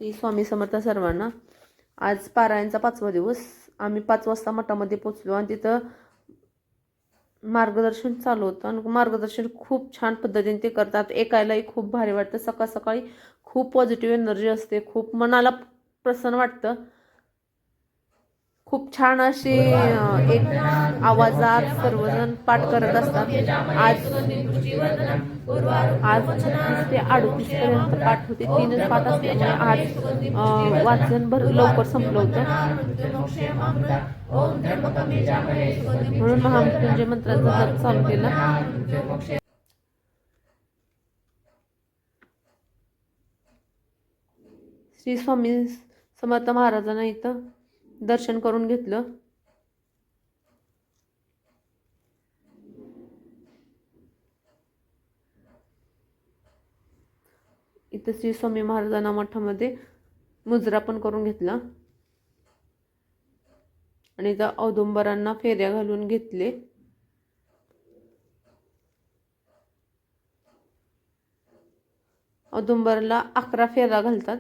श्री स्वामी समर्थ सर्वांना. आज पारायणचा 5वा दिवस. आम्ही 5 वाजता मठामध्ये पोचलो आणि तिथं मार्गदर्शन चालू होतं आणि मार्गदर्शन खूप छान पद्धतीने ते करतात. ऐकायलाही खूप भारी वाटतं. सकाळ सकाळी खूप पॉझिटिव्ह एनर्जी असते, खूप मनाला प्रसन्न वाटतं. खूप छान अशी एक आवाजात सर्वजण पाठ करत असतात. आज 36 ते 38 पर्यंत पाठ होते. 3च पाठ असल्यामुळे आज वाचन लवकर संपलं होतं. म्हणून महामृत्युंजय मंत्राचा जप चालू केला. श्री स्वामी समर्थ महाराजांना इथं दर्शन करून घेतलं. इथं श्री स्वामी महाराजांना मठामध्ये मुजरा पण करून घेतला आणि इथं औदुंबरांना फेऱ्या घालून घेतले. औदुंबरला 11 फेरा घालतात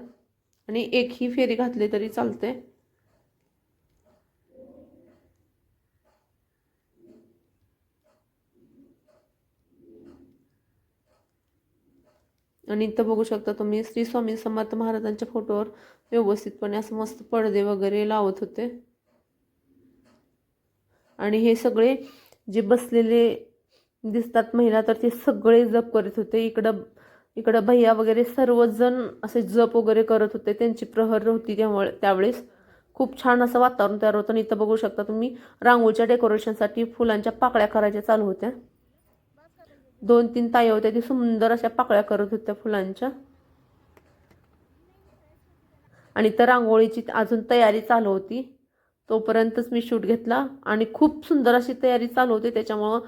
आणि एक ही फेरी घातली तरी चालते. आणि इथं बघू शकता तुम्ही श्री स्वामी समर्थ महाराजांच्या फोटोवर व्यवस्थितपणे असं मस्त पडदे वगैरे लावत होते. आणि हे सगळे जे बसलेले दिसतात महिला, तर ते सगळे जप करत होते. इकडं भैया वगैरे सर्वजण असे जप वगैरे करत होते. त्यांची प्रहर होती त्यावेळेस खूप छान असं वातावरण तयार होतं. आणि इथं बघू शकता तुम्ही रांगोळीच्या डेकोरेशनसाठी फुलांच्या पाकळ्या करायच्या चालू होत्या. 2-3 ताई होत्या, ती सुंदर अशा पाकळ्या करत होत्या फुलांच्या. आणि तर रांगोळीची अजून तयारी चालू होती. तोपर्यंतच मी शूट घेतला आणि खूप सुंदर अशी तयारी चालू होती. त्याच्यामुळं